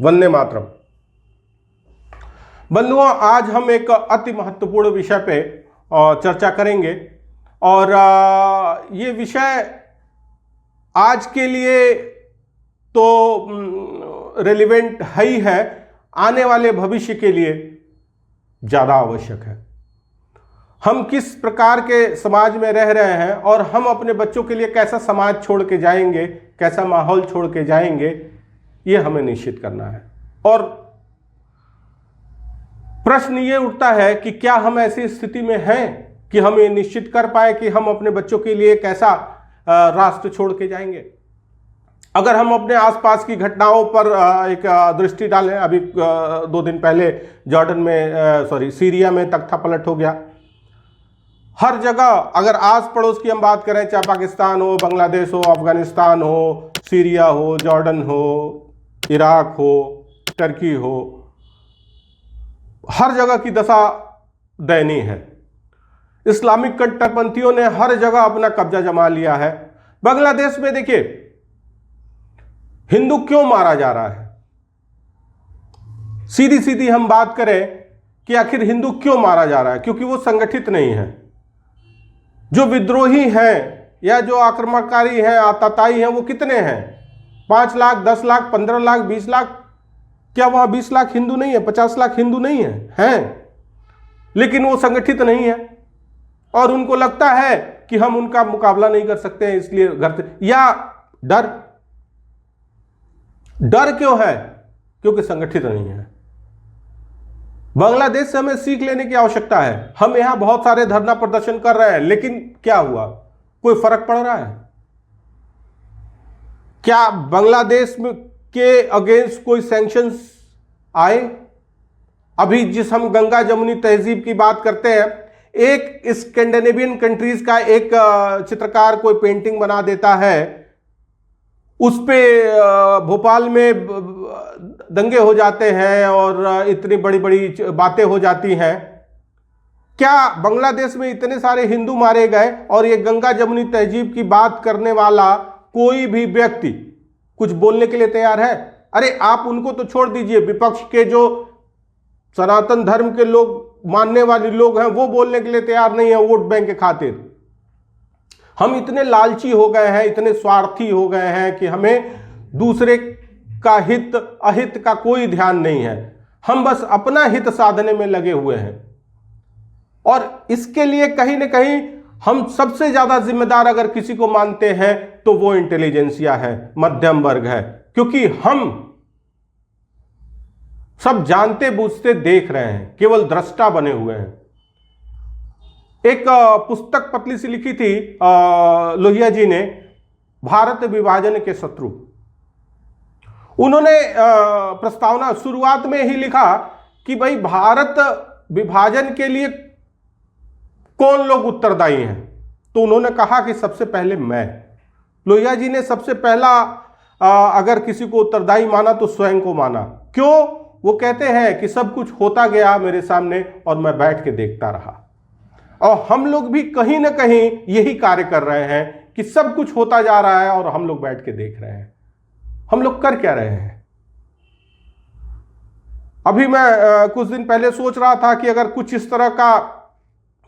वंदे मातरम। बंधुओं, आज हम एक अति महत्वपूर्ण विषय पे चर्चा करेंगे और ये विषय आज के लिए तो रेलिवेंट है ही है, आने वाले भविष्य के लिए ज़्यादा आवश्यक है। हम किस प्रकार के समाज में रह रहे हैं और हम अपने बच्चों के लिए कैसा समाज छोड़ के जाएंगे, कैसा माहौल छोड़ के जाएंगे, ये हमें निश्चित करना है। और प्रश्न ये उठता है कि क्या हम ऐसी स्थिति में हैं कि हम ये निश्चित कर पाए कि हम अपने बच्चों के लिए कैसा राष्ट्र छोड़ के जाएंगे। अगर हम अपने आसपास की घटनाओं पर एक दृष्टि डालें, अभी 2 दिन पहले जॉर्डन में सीरिया में तख्ता पलट हो गया। हर जगह अगर आस पड़ोस की हम बात करें, चाहे पाकिस्तान हो, बांग्लादेश हो, अफगानिस्तान हो, सीरिया हो, जॉर्डन हो, इराक हो, टर्की हो, हर जगह की दशा दयनीय है। इस्लामिक कट्टरपंथियों ने हर जगह अपना कब्जा जमा लिया है। बांग्लादेश में देखिए हिंदू क्यों मारा जा रहा है। सीधी सीधी हम बात करें कि आखिर हिंदू क्यों मारा जा रहा है, क्योंकि वो संगठित नहीं है। जो विद्रोही हैं या जो आक्रमणकारी हैं, आतताई हैं, वो कितने हैं? 5 लाख, 10 लाख, 15 लाख, 20 लाख। क्या वहां 20 लाख हिंदू नहीं है? 50 लाख हिंदू नहीं है? हैं, लेकिन वो संगठित नहीं है और उनको लगता है कि हम उनका मुकाबला नहीं कर सकते हैं, इसलिए घर से। या डर क्यों है? क्योंकि संगठित नहीं है। बांग्लादेश से हमें सीख लेने की आवश्यकता है। हम यहां बहुत सारे धरना प्रदर्शन कर रहे हैं, लेकिन क्या हुआ? कोई फर्क पड़ रहा है क्या? बांग्लादेश में के अगेंस्ट कोई सैंक्शंस आए? अभी जिस हम गंगा जमुनी तहजीब की बात करते हैं, एक स्कैंडिनेवियन कंट्रीज का एक चित्रकार कोई पेंटिंग बना देता है, उस पे भोपाल में दंगे हो जाते हैं और इतनी बड़ी बड़ी बातें हो जाती हैं। क्या बांग्लादेश में इतने सारे हिंदू मारे गए और ये गंगा जमुनी तहजीब की बात करने वाला कोई भी व्यक्ति कुछ बोलने के लिए तैयार है? अरे आप उनको तो छोड़ दीजिए, विपक्ष के जो सनातन धर्म के लोग मानने वाले लोग हैं वो बोलने के लिए तैयार नहीं है वोट बैंक के खातिर। हम इतने लालची हो गए हैं, इतने स्वार्थी हो गए हैं कि हमें दूसरे का हित अहित का कोई ध्यान नहीं है। हम बस अपना हित साधने में लगे हुए हैं और इसके लिए कहीं ना कहीं हम सबसे ज्यादा जिम्मेदार अगर किसी को मानते हैं तो वो इंटेलिजेंसिया है, मध्यम वर्ग है, क्योंकि हम सब जानते बूझते देख रहे हैं, केवल दृष्टा बने हुए हैं। एक पुस्तक पतली सी लिखी थी लोहिया जी ने, भारत विभाजन के शत्रु। उन्होंने प्रस्तावना शुरुआत में ही लिखा कि भाई भारत विभाजन के लिए कौन लोग उत्तरदायी हैं? तो उन्होंने कहा कि सबसे पहले मैं। लोहिया जी ने सबसे पहला अगर किसी को उत्तरदायी माना तो स्वयं को माना। क्यों? वो कहते हैं कि सब कुछ होता गया मेरे सामने और मैं बैठ के देखता रहा। और हम लोग भी कहीं ना कहीं यही कार्य कर रहे हैं कि सब कुछ होता जा रहा है और हम लोग बैठ के देख रहे हैं। हम लोग कर क्या रहे हैं? अभी मैं कुछ दिन पहले सोच रहा था कि अगर कुछ इस तरह का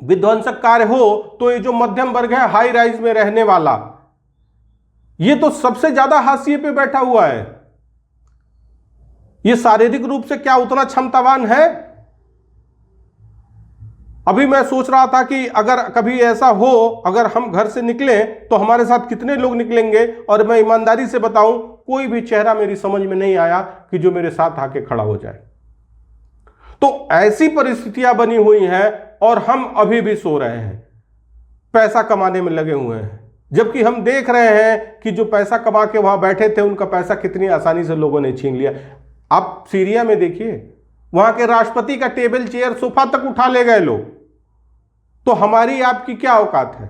विध्वंसक कार्य हो तो ये जो मध्यम वर्ग है, हाई राइज में रहने वाला, ये तो सबसे ज्यादा हाशिए पे बैठा हुआ है। ये शारीरिक रूप से क्या उतना क्षमतावान है? अभी मैं सोच रहा था कि अगर कभी ऐसा हो, अगर हम घर से निकलें तो हमारे साथ कितने लोग निकलेंगे, और मैं ईमानदारी से बताऊं कोई भी चेहरा मेरी समझ में नहीं आया कि जो मेरे साथ आके खड़ा हो जाए। तो ऐसी परिस्थितियां बनी हुई हैं और हम अभी भी सो रहे हैं, पैसा कमाने में लगे हुए हैं, जबकि हम देख रहे हैं कि जो पैसा कमा के वहां बैठे थे उनका पैसा कितनी आसानी से लोगों ने छीन लिया। आप सीरिया में देखिए, वहां के राष्ट्रपति का टेबल चेयर सोफा तक उठा ले गए लोग। तो हमारी आपकी क्या औकात है?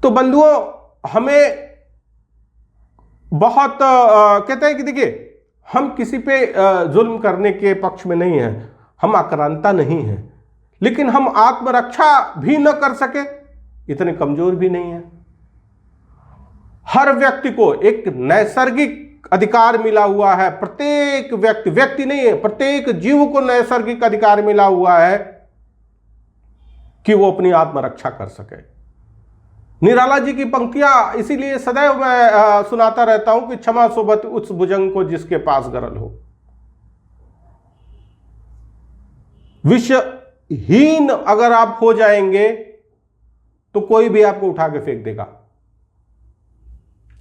तो बंधुओं, हमें बहुत कहते हैं कि देखिए, हम किसी पे जुल्म करने के पक्ष में नहीं हैं, हम आक्रांता नहीं हैं, लेकिन हम आत्मरक्षा भी न कर सके इतने कमजोर भी नहीं है। हर व्यक्ति को एक नैसर्गिक अधिकार मिला हुआ है, प्रत्येक व्यक्ति नहीं है, प्रत्येक जीव को नैसर्गिक अधिकार मिला हुआ है कि वो अपनी आत्मरक्षा कर सके। निराला जी की पंक्तियां इसीलिए सदैव मैं सुनाता रहता हूं कि क्षमा सोबत उस भुजंग को जिसके पास गरल हो। विषहीन अगर आप हो जाएंगे तो कोई भी आपको उठा के फेंक देगा।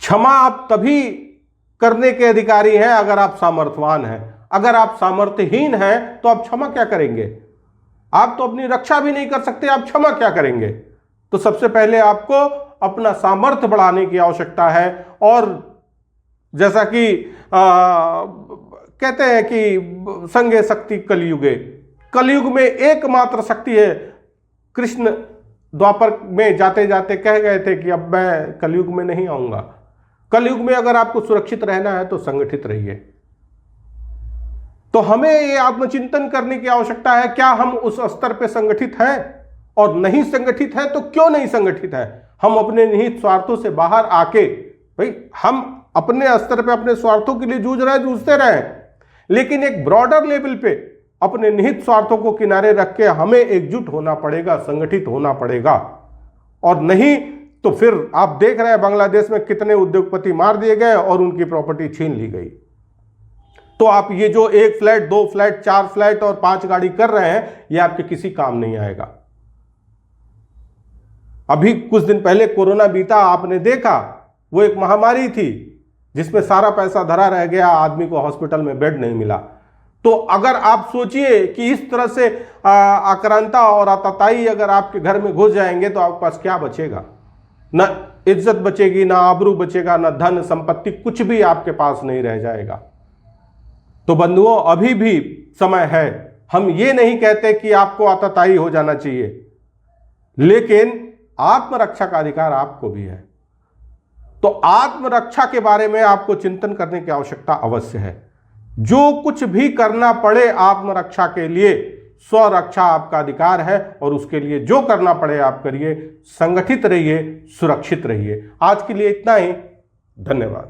क्षमा आप तभी करने के अधिकारी हैं अगर आप सामर्थ्यवान हैं। अगर आप सामर्थ्यहीन हैं तो आप क्षमा क्या करेंगे? आप तो अपनी रक्षा भी नहीं कर सकते, आप क्षमा क्या करेंगे? तो सबसे पहले आपको अपना सामर्थ्य बढ़ाने की आवश्यकता है। और जैसा कि कहते हैं कि संगे शक्ति कलयुगे, कलयुग में एकमात्र शक्ति है। कृष्ण द्वापर में जाते जाते कह गए थे कि अब मैं कलयुग में नहीं आऊंगा। कलयुग में अगर आपको सुरक्षित रहना है तो संगठित रहिए। तो हमें ये आत्मचिंतन करने की आवश्यकता है, क्या हम उस स्तर पे संगठित हैं? और नहीं संगठित है तो क्यों नहीं संगठित है? हम अपने निहित स्वार्थों से बाहर आके, भाई हम अपने स्तर पे अपने स्वार्थों के लिए जूझते रहे, लेकिन एक ब्रॉडर लेवल पे अपने निहित स्वार्थों को किनारे रख के हमें एकजुट होना पड़ेगा, संगठित होना पड़ेगा। और नहीं तो फिर आप देख रहे हैं बांग्लादेश में कितने उद्योगपति मार दिए गए और उनकी प्रॉपर्टी छीन ली गई। तो आप ये जो 1 फ्लैट 2 फ्लैट 4 फ्लैट और 5 गाड़ी कर रहे हैं, ये आपके किसी काम नहीं आएगा। अभी कुछ दिन पहले कोरोना बीता, आपने देखा, वो एक महामारी थी जिसमें सारा पैसा धरा रह गया, आदमी को हॉस्पिटल में बेड नहीं मिला। तो अगर आप सोचिए कि इस तरह से आक्रांता और आतताई अगर आपके घर में घुस जाएंगे तो आपके पास क्या बचेगा? न इज्जत बचेगी, ना आबरू बचेगा, ना धन संपत्ति, कुछ भी आपके पास नहीं रह जाएगा। तो बंधुओं, अभी भी समय है। हम ये नहीं कहते कि आपको आतताई हो जाना चाहिए, लेकिन आत्मरक्षा का अधिकार आपको भी है। तो आत्मरक्षा के बारे में आपको चिंतन करने की आवश्यकता अवश्य है। जो कुछ भी करना पड़े आत्मरक्षा के लिए, स्वरक्षा आपका अधिकार है और उसके लिए जो करना पड़े आप करिए। संगठित रहिए, सुरक्षित रहिए। आज के लिए इतना ही। धन्यवाद।